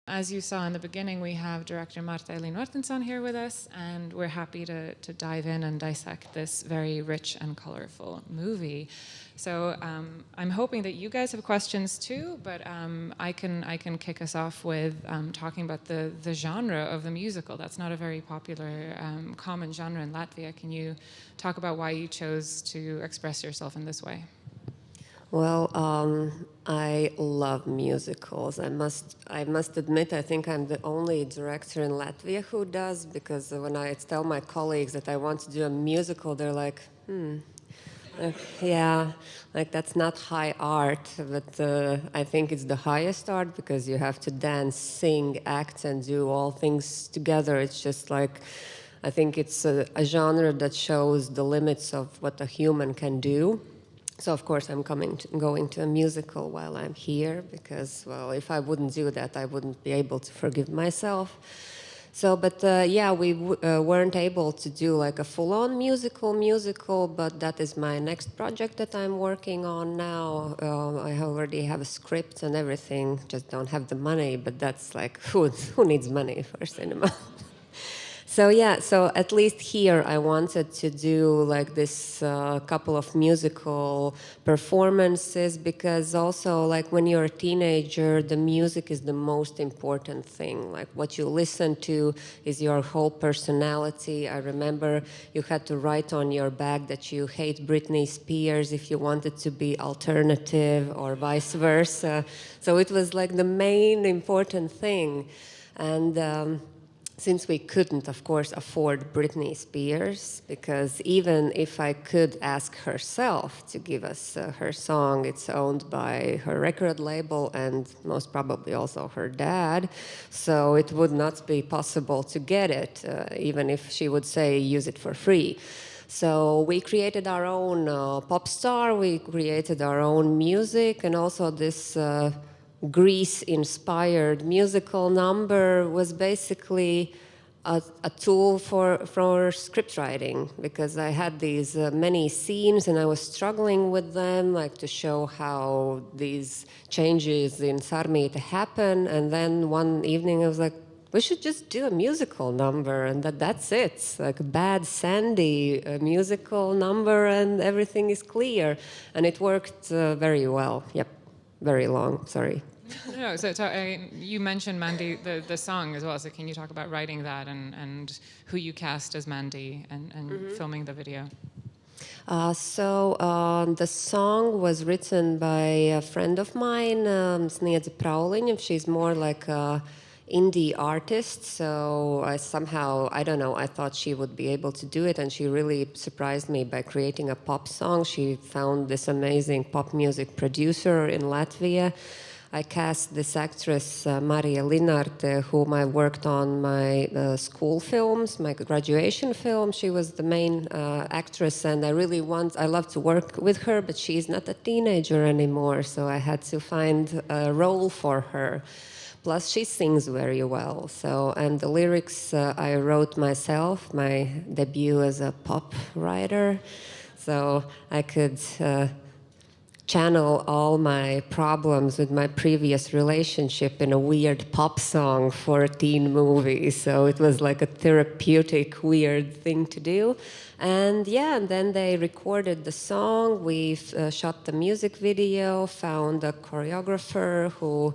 As you saw in the beginning, we have director Marta Elīna Martinsone here with us, and we're happy to dive in and dissect this very rich and colorful movie. So I'm hoping that you guys have questions too, but I can kick us off with talking about the genre of the musical. That's not a very popular, common genre in Latvia. Can you talk about why you chose to express yourself in this way? Well, I love musicals. I must admit, I think I'm the only director in Latvia who does, because when I tell my colleagues that I want to do a musical, they're like, yeah, like that's not high art, but I think it's the highest art because you have to dance, sing, act, and do all things together. It's just like, I think it's a genre that shows the limits of what a human can do. So of course I'm going to a musical while I'm here because, well, if I wouldn't do that, I wouldn't be able to forgive myself. So, but yeah, we weren't able to do like a full-on musical, but that is my next project that I'm working on now. I already have a script and everything, just don't have the money, but that's like, who needs money for cinema? So yeah, so at least here I wanted to do like this couple of musical performances, because also like when you're a teenager, the music is the most important thing. Like what you listen to is your whole personality. I remember you had to write on your bag that you hate Britney Spears if you wanted to be alternative or vice versa. So it was like the main important thing. And since we couldn't, of course, afford Britney Spears, because even if I could ask herself to give us her song, it's owned by her record label and most probably also her dad, so it would not be possible to get it, even if she would say use it for free. So we created our own pop star, we created our own music, and also this Greece-inspired musical number was basically a tool for script writing, because I had these many scenes and I was struggling with them, like to show how these changes in Sarmīte happen. And then one evening I was like, we should just do a musical number, and that's it. It's like a bad Sandy musical number and everything is clear. And it worked very well. Yep, very long, sorry. No, so you mentioned Mandy, the song as well. So can you talk about writing that and who you cast as Mandy and filming the video? The song was written by a friend of mine, Sniedze Prauliņa. She's more like a indie artist, so I don't know, I thought she would be able to do it, and she really surprised me by creating a pop song. She found this amazing pop music producer in Latvia. I cast this actress, Marta Elīna, whom I worked on my school films, my graduation film. She was the main actress, and I love to work with her, but she's not a teenager anymore, so I had to find a role for her. Plus, she sings very well. And the lyrics I wrote myself, my debut as a pop writer, so I could channel all my problems with my previous relationship in a weird pop song for a teen movie. So it was like a therapeutic, weird thing to do. And yeah, and then they recorded the song. We shot the music video, found a choreographer who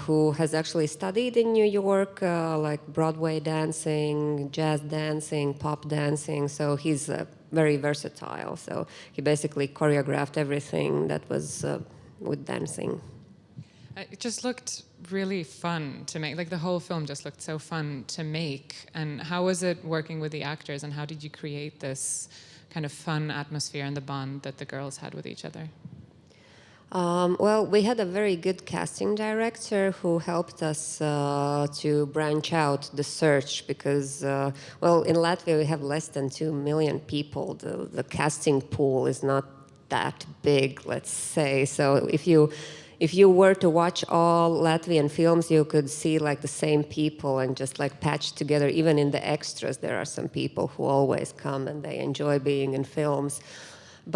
who has actually studied in New York, like Broadway dancing, jazz dancing, pop dancing. So he's very versatile. So he basically choreographed everything that was with dancing. It just looked really fun to make. Like the whole film just looked so fun to make. And how was it working with the actors, and how did you create this kind of fun atmosphere and the bond that the girls had with each other? Well, we had a very good casting director who helped us to branch out the search, because, well, in Latvia we have less than 2 million people. The casting pool is not that big, let's say. So if you were to watch all Latvian films, you could see like the same people and just like patched together. Even in the extras, there are some people who always come and they enjoy being in films.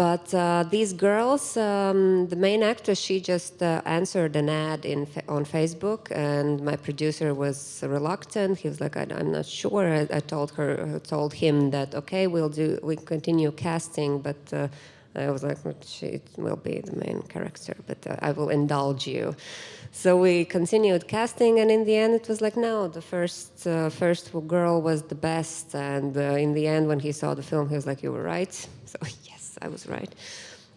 But these girls, the main actress, she just answered an ad on Facebook, and my producer was reluctant. He was like, "I'm not sure." I told him that okay, we continue casting, but I was like, she will be the main character, but I will indulge you. So we continued casting, and in the end, it was like, no, the first girl was the best. And in the end, when he saw the film, he was like, "You were right." So yes, I was right.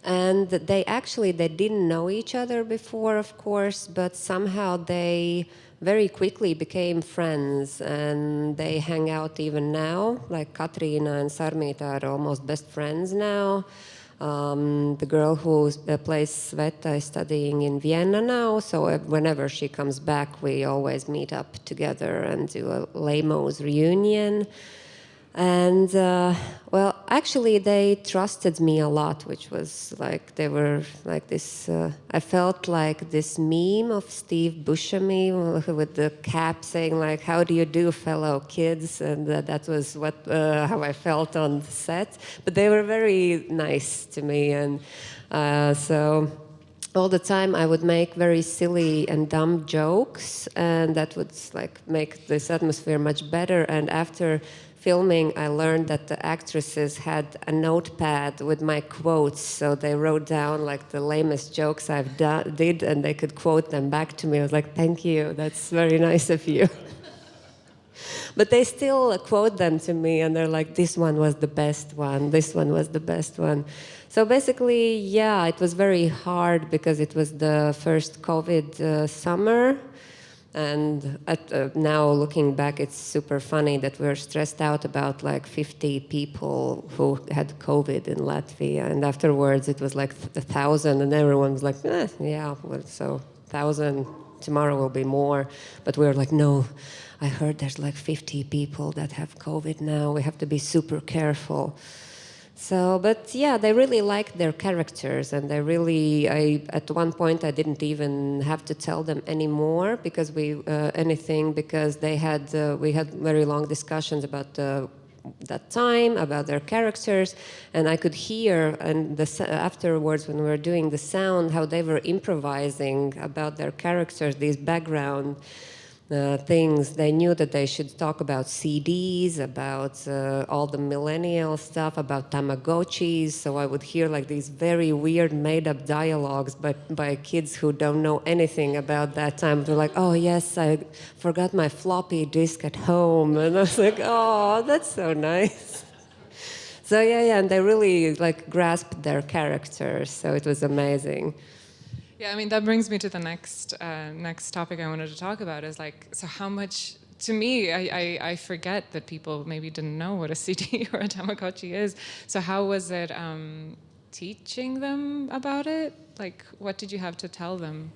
And they didn't know each other before, of course, but somehow they very quickly became friends, and they hang out even now. Like Katrīna and Sarmita are almost best friends now. The girl who plays Sveta is studying in Vienna now, so whenever she comes back, we always meet up together and do a Lemos reunion. And well, actually, they trusted me a lot, which was like they were like this. I felt like this meme of Steve Buscemi with the cap saying like, "How do you do, fellow kids?" And that was how I felt on the set. But they were very nice to me, and so all the time I would make very silly and dumb jokes, and that would like make this atmosphere much better. And after filming, I learned that the actresses had a notepad with my quotes, so they wrote down like the lamest jokes I've did, and they could quote them back to me. I was like, "Thank you, that's very nice of you." But they still quote them to me, and they're like, "This one was the best one. This one was the best one." So basically, yeah, it was very hard because it was the first COVID summer. And now looking back, it's super funny that we're stressed out about like 50 people who had COVID in Latvia. And afterwards, it was like 1,000, and everyone was like, yeah, well, so 1,000, tomorrow will be more. But we were like, no, I heard there's like 50 people that have COVID now. We have to be super careful. So, but yeah, they really liked their characters, and at one point I didn't even have to tell them anymore because we had very long discussions about that time, about their characters, and I could hear afterwards when we were doing the sound how they were improvising about their characters, these background things. They knew that they should talk about CDs, about all the millennial stuff, about Tamagotchis. So I would hear like these very weird made-up dialogues by kids who don't know anything about that time. They're like, "Oh yes, I forgot my floppy disk at home," and I was like, "Oh, that's so nice." So yeah, and they really like grasped their characters. So it was amazing. Yeah, I mean, that brings me to the next topic I wanted to talk about is like, so how much, to me, I forget that people maybe didn't know what a CD or a Tamagotchi is. So how was it teaching them about it? Like, what did you have to tell them?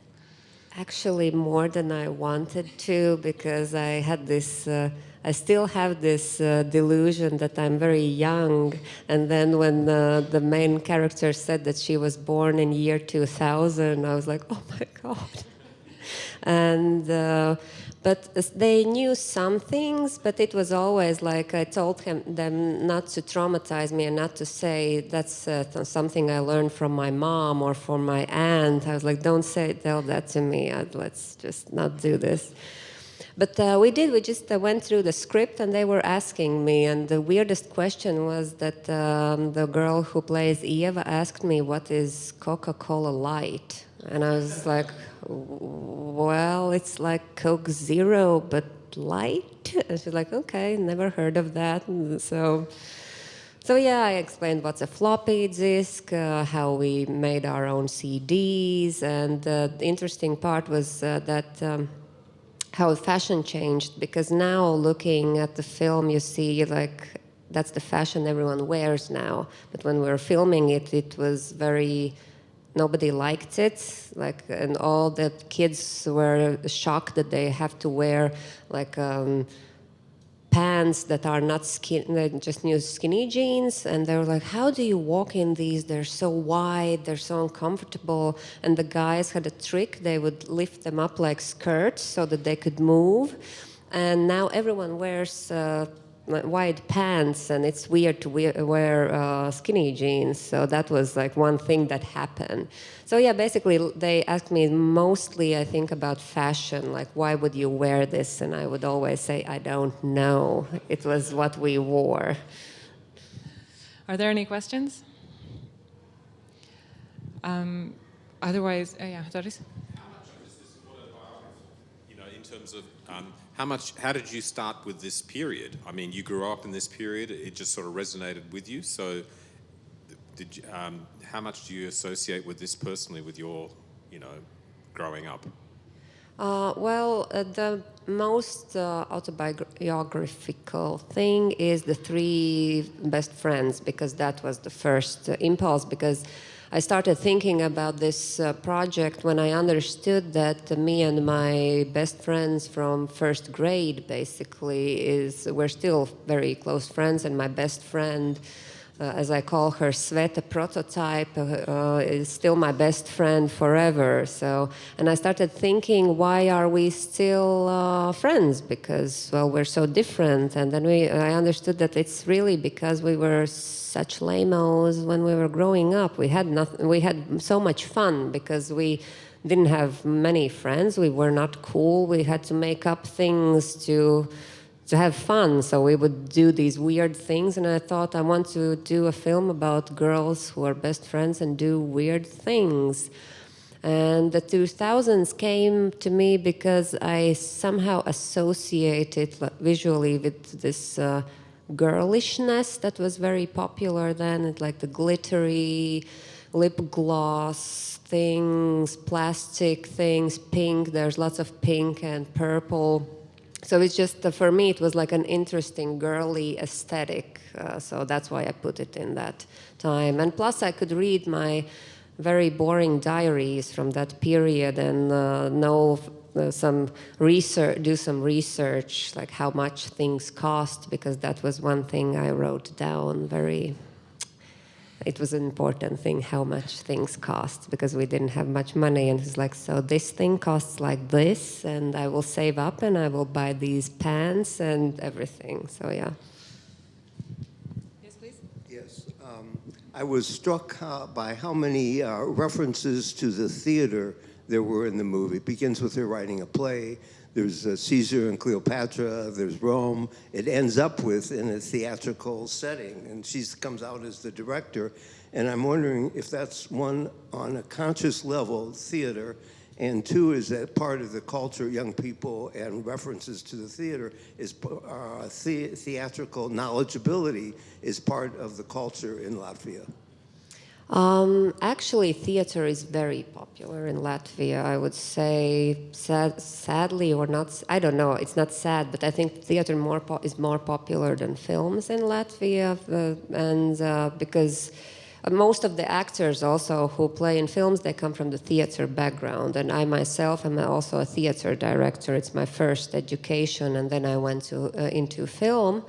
Actually, more than I wanted to, because I still have this delusion that I'm very young. And then when the main character said that she was born in year 2000, I was like, "Oh my God." And but they knew some things, but it was always like I told them not to traumatize me and not to say that's something I learned from my mom or from my aunt. I was like, "Don't tell that to me. Let's just not do this." But we just went through the script, and they were asking me, and the weirdest question was that the girl who plays Eva asked me, "What is Coca-Cola Light?" And I was like, "Well, it's like Coke Zero, but light." And she's like, "Okay, never heard of that." And so yeah, I explained what's a floppy disk, how we made our own CDs, and the interesting part was that how fashion changed, because now looking at the film, you see like that's the fashion everyone wears now. But when we were filming it, it was nobody liked it, like, and all the kids were shocked that they have to wear like pants that are not they just use skinny jeans, and they were like, "How do you walk in these? They're so wide, they're so uncomfortable." And the guys had a trick; they would lift them up like skirts so that they could move. And now everyone wears wide pants, and it's weird to wear skinny jeans. So that was like one thing that happened. So yeah, basically they asked me mostly, I think, about fashion, like why would you wear this? And I would always say, I don't know. It was what we wore. Are there any questions? Otherwise, yeah, Doris? In terms of how did you start with this period? I mean, you grew up in this period, it just sort of resonated with you. So how much do you associate with this personally, with your, growing up? The most autobiographical thing is the three best friends, because that was the first impulse, because I started thinking about this project when I understood that me and my best friends from first grade basically we're still very close friends, and my best friend, as I call her, Sveta Prototype, is still my best friend forever. So, and I started thinking, why are we still friends? Because, well, we're so different. And then I understood that it's really because we were such lame-os when we were growing up. We had so much fun because we didn't have many friends. We were not cool. We had to make up things to have fun. So we would do these weird things, and I thought I want to do a film about girls who are best friends and do weird things. And the 2000s came to me because I somehow associated visually with this girlishness that was very popular then. It's like the glittery lip gloss things, plastic things, pink. There's lots of pink and purple. So it's just, for me, it was like an interesting girly aesthetic. So that's why I put it in that time. And plus, I could read my very boring diaries from that period and do some research, like how much things cost, because that was one thing I wrote down it was an important thing, how much things cost, because we didn't have much money. And it's like, so this thing costs like this, and I will save up and I will buy these pants and everything. So yeah. Yes, please. Yes. I was struck by how many references to the theater there were in the movie. It begins with her writing a play. There's Caesar and Cleopatra, there's Rome. It ends up with in a theatrical setting, and she comes out as the director. And I'm wondering if that's, one, on a conscious level, theater, and two, is that part of the culture, young people, and references to the theater, is theatrical knowledgeability is part of the culture in Latvia? Actually, theater is very popular in Latvia. I would say, sadly or not, I don't know, it's not sad, but I think theater is more popular than films in Latvia, because most of the actors also who play in films, they come from the theater background. And I myself am also a theater director. It's my first education, and then I went into film.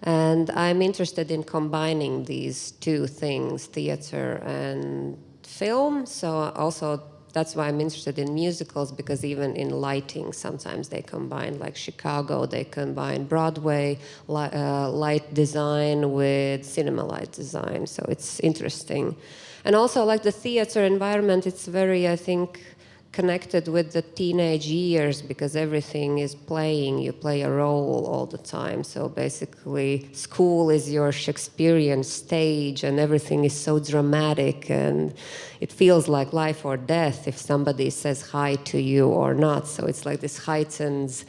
And I'm interested in combining these two things, theater and film. So also that's why I'm interested in musicals, because even in lighting, sometimes they combine, like Chicago, they combine Broadway light design with cinema light design. So it's interesting. And also, like the theater environment, it's very, I think, connected with the teenage years, because everything is playing. You play a role all the time. So basically, school is your Shakespearean stage, and everything is so dramatic, and it feels like life or death if somebody says hi to you or not. So it's like this heightened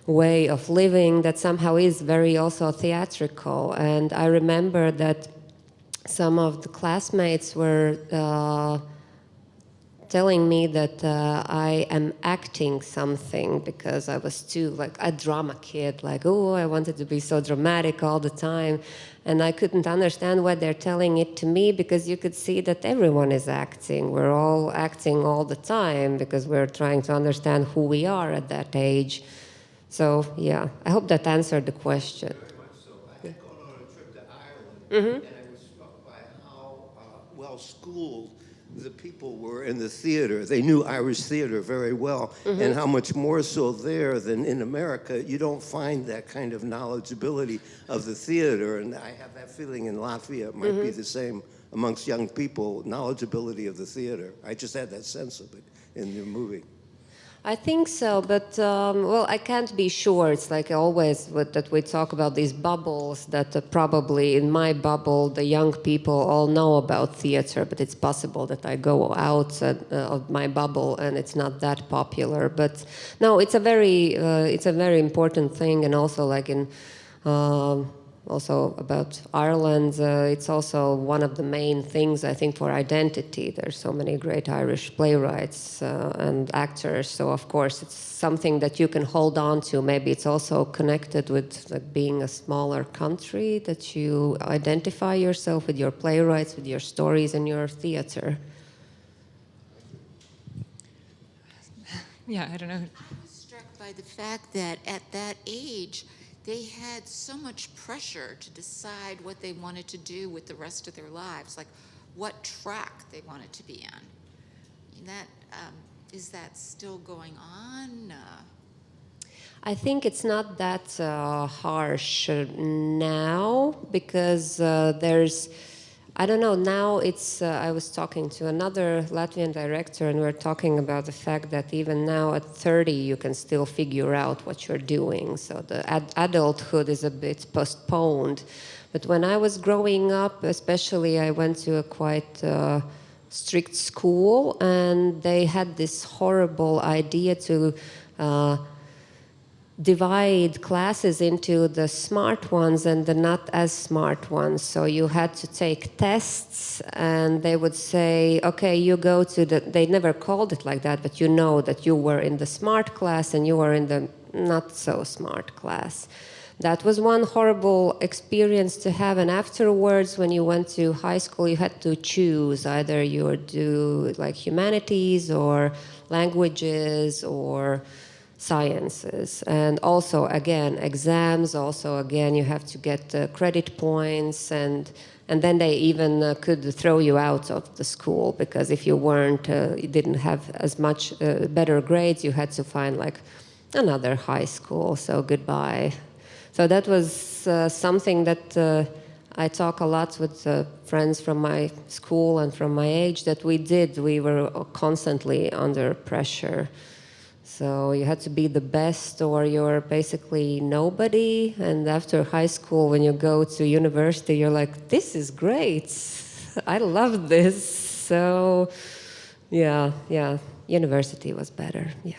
way of living that somehow is very also theatrical. And I remember that some of the classmates were telling me that I am acting something, because I was too, like, a drama kid, like, oh, I wanted to be so dramatic all the time. And I couldn't understand why they're telling it to me, because you could see that everyone is acting. We're all acting all the time, because we're trying to understand who we are at that age. So, yeah, I hope that answered the question. Very much so. I had gone on a trip to Ireland, and I was struck by how well-schooled the people were in the theater. They knew Irish theater very well, and how much more so there than in America. You don't find that kind of knowledgeability of the theater, and I have that feeling in Latvia it might be the same amongst young people, knowledgeability of the theater. I just had that sense of it in the movie. I think so, but well, I can't be sure. It's like always that we talk about these bubbles that probably in my bubble the young people all know about theater, but it's possible that I go out of my bubble and it's not that popular. But no, it's a very important thing, and also like in. Also about Ireland, it's also one of the main things, I think, for identity. There's so many great Irish playwrights and actors, so of course it's something that you can hold on to. Maybe it's also connected with like, being a smaller country, that you identify yourself with your playwrights, with your stories and your theater. Yeah, I don't know. I was struck by the fact that at that age, they had so much pressure to decide what they wanted to do with the rest of their lives, like what track they wanted to be on. That is that still going on? I think it's not that harsh now, because there's, I don't know, now it's, I was talking to another Latvian director, and we we're talking about the fact that even now at 30 you can still figure out what you're doing. So the adulthood is a bit postponed. But when I was growing up, especially, I went to a quite strict school, and they had this horrible idea to divide classes into the smart ones and the not as smart ones. So you had to take tests, and they would say, okay, you go to the, they never called it like that, but you know that you were in the smart class and you were in the not so smart class. That was one horrible experience to have, and afterwards, when you went to high school, you had to choose. Either you would do like humanities or languages or sciences. And also, again, exams, also, again, you have to get credit points, and then they even could throw you out of the school, because if you weren't, you didn't have as much better grades, you had to find like another high school, so goodbye. So that was something that I talk a lot with friends from my school and from my age that we did. We were constantly under pressure. So you had to be the best, or you're basically nobody. And after high school, when you go to university, you're like, this is great. I love this. So yeah, university was better, yeah.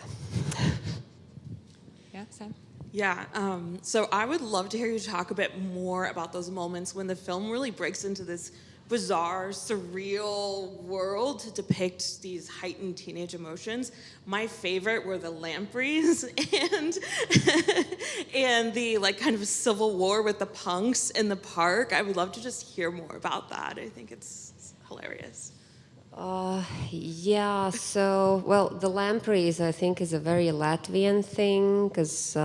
Yeah, Sam? Yeah, so I would love to hear you talk a bit more about those moments when the film really breaks into this bizarre, surreal world to depict these heightened teenage emotions. My favorite were the lampreys and the like kind of civil war with the punks in the park. I would love to just hear more about that. I think it's hilarious. Yeah, so, well, the lampreys, I think, is a very Latvian thing, because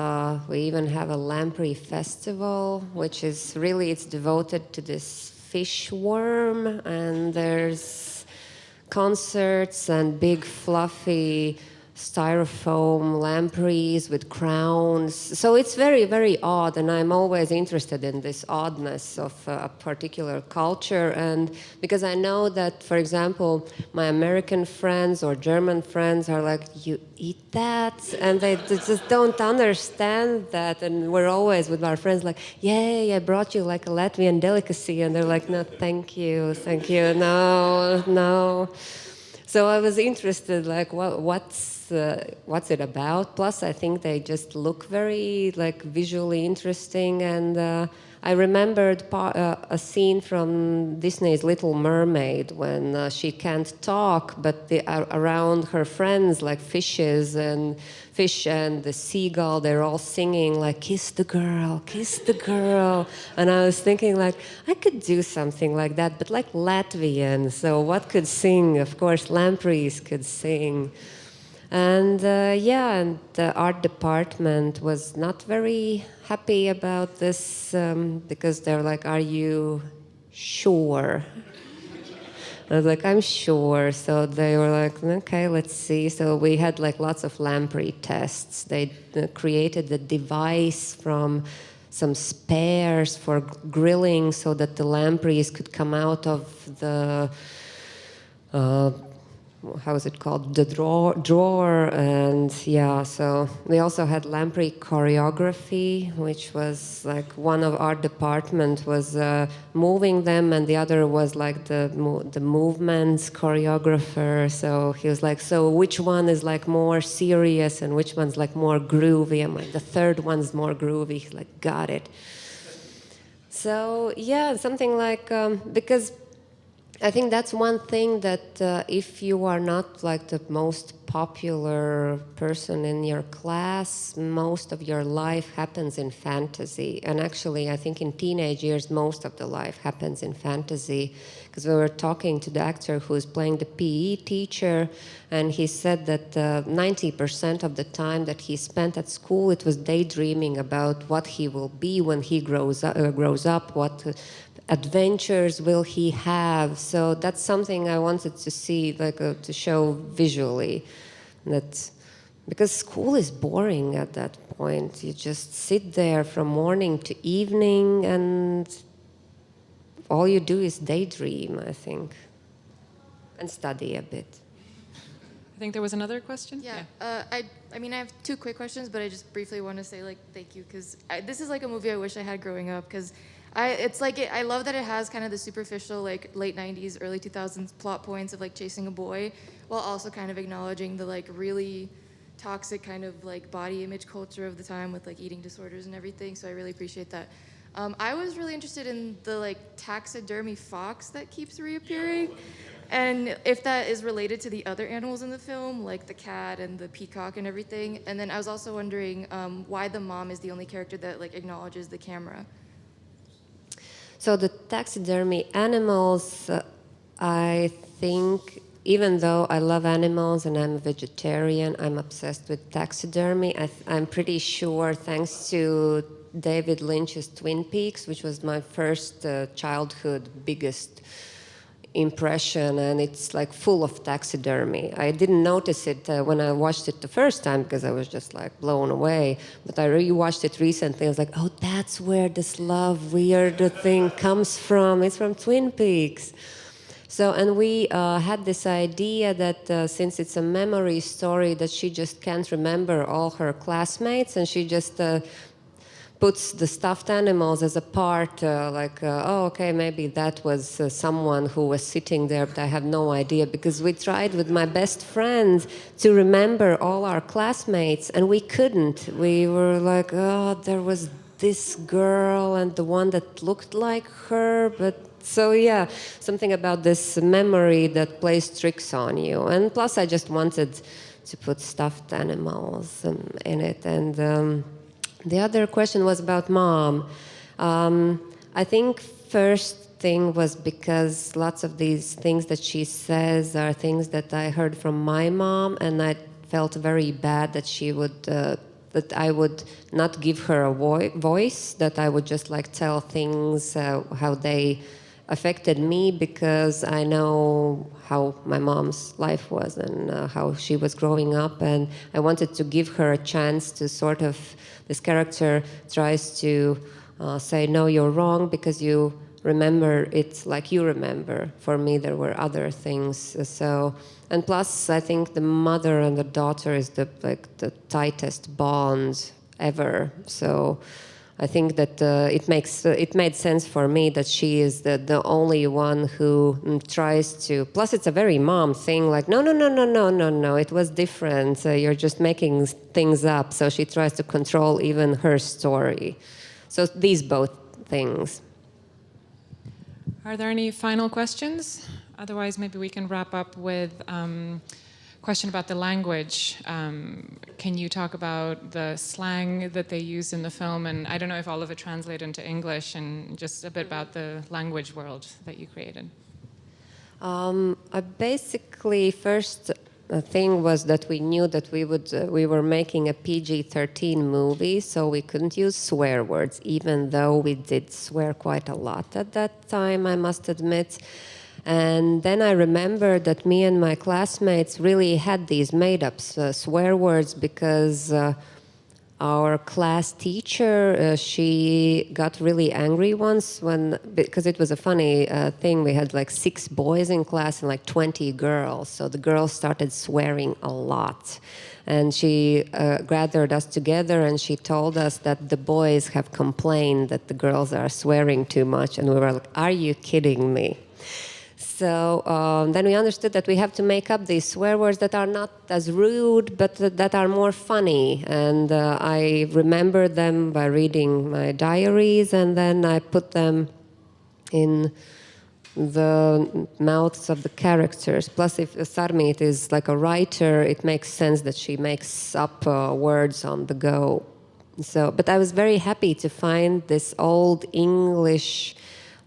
we even have a lamprey festival, which is really, it's devoted to this fish worm, and there's concerts and big fluffy styrofoam lampreys with crowns. So it's very, very odd, and I'm always interested in this oddness of a particular culture. And because I know that, for example, my American friends or German friends are like, you eat that? And they just don't understand that. And we're always with our friends like, yay, I brought you like a Latvian delicacy. And they're like, no, thank you, no. So I was interested, like, what's it about? Plus, I think they just look very, like, visually interesting. And I remembered a scene from Disney's Little Mermaid when she can't talk, but around her friends, like fishes and fish and the seagull, they're all singing like, kiss the girl, kiss the girl. And I was thinking, like, I could do something like that, but like Latvian. So what could sing? Of course, lampreys could sing. And and the art department was not very happy about this because they're like, are you sure? I was like, I'm sure. So they were like, okay, let's see. So we had like lots of lamprey tests. They created a device from some spares for grilling so that the lampreys could come out of the how is it called, the drawer. And yeah, so we also had lamprey choreography, which was like one of our department was moving them, and the other was like the movements choreographer. So he was like, so which one is like more serious and which one's like more groovy? I'm like, the third one's more groovy. He's like, got it. So yeah, something like because I think that's one thing that if you are not like the most popular person in your class, most of your life happens in fantasy. And actually, I think in teenage years, most of the life happens in fantasy. Because we were talking to the actor who's playing the PE teacher, and he said that 90% of the time that he spent at school, it was daydreaming about what he will be when he grows up, what adventures will he have. So that's something I wanted to see, like to show visually, that because school is boring at that point. You just sit there from morning to evening and all you do is daydream, I think, and study a bit. I think there was another question. Yeah. I mean, I have two quick questions, but I just briefly want to say like thank you, because this is like a movie I wish I had growing up, because I love that it has kind of the superficial like late 90s, early 2000s plot points of like chasing a boy, while also kind of acknowledging the like really toxic kind of like body image culture of the time with like eating disorders and everything. So I really appreciate that. I was really interested in the like taxidermy fox that keeps reappearing, and if that is related to the other animals in the film, like the cat and the peacock and everything. And then I was also wondering why the mom is the only character that like acknowledges the camera. So the taxidermy animals, I think, even though I love animals and I'm a vegetarian, I'm obsessed with taxidermy. I'm pretty sure, thanks to David Lynch's Twin Peaks, which was my first childhood biggest impression, and it's like full of taxidermy. I didn't notice it when I watched it the first time because I was just like blown away, but I rewatched it recently. I was like, oh, that's where this love weird thing comes from. It's from Twin Peaks. So, and we had this idea that since it's a memory story, that she just can't remember all her classmates, and she just puts the stuffed animals as a part, oh, okay, maybe that was someone who was sitting there, but I have no idea, because we tried with my best friend to remember all our classmates, and we couldn't. We were like, oh, there was this girl and the one that looked like her, but so yeah, something about this memory that plays tricks on you. And plus, I just wanted to put stuffed animals in it. And the other question was about mom. I think first thing was because lots of these things that she says are things that I heard from my mom, and I felt very bad that she would, that I would not give her a voice, that I would just like tell things how they affected me, because I know how my mom's life was and how she was growing up, and I wanted to give her a chance to sort of, this character tries to say, no, you're wrong because you remember it like you remember. For me, there were other things. So, and plus, I think the mother and the daughter is the tightest bond ever. So I think that it made sense for me that she is the only one who tries to. Plus, it's a very mom thing. Like, no, it was different. You're just making things up. So she tries to control even her story. So these both things. Are there any final questions? Otherwise, maybe we can wrap up with question about the language. Can you talk about the slang that they used in the film? And I don't know if all of it translated into English, and just a bit about the language world that you created. Basically, first thing was that we knew that we were making a PG-13 movie, so we couldn't use swear words, even though we did swear quite a lot at that time, I must admit. And then I remember that me and my classmates really had these made-up swear words because our class teacher, she got really angry once because it was a funny thing. We had like 6 boys in class and like 20 girls. So the girls started swearing a lot. And she gathered us together and she told us that the boys have complained that the girls are swearing too much. And we were like, are you kidding me? So then we understood that we have to make up these swear words that are not as rude, but that are more funny. And I remember them by reading my diaries, and then I put them in the mouths of the characters. Plus, if Sarmīt is like a writer, it makes sense that she makes up words on the go. So, but I was very happy to find this old English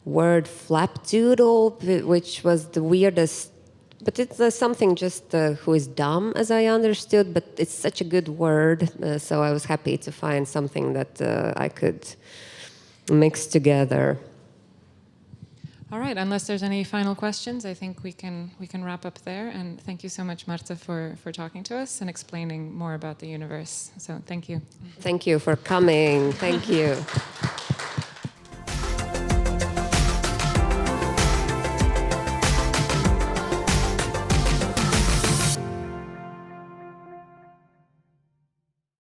word flapdoodle, which was the weirdest, but it's something just who is dumb, as I understood, but it's such a good word, so I was happy to find something that I could mix together. All right, unless there's any final questions, I think we can wrap up there. And thank you so much, Marta, for talking to us and explaining more about the universe. So thank you. Thank you for coming. Thank you.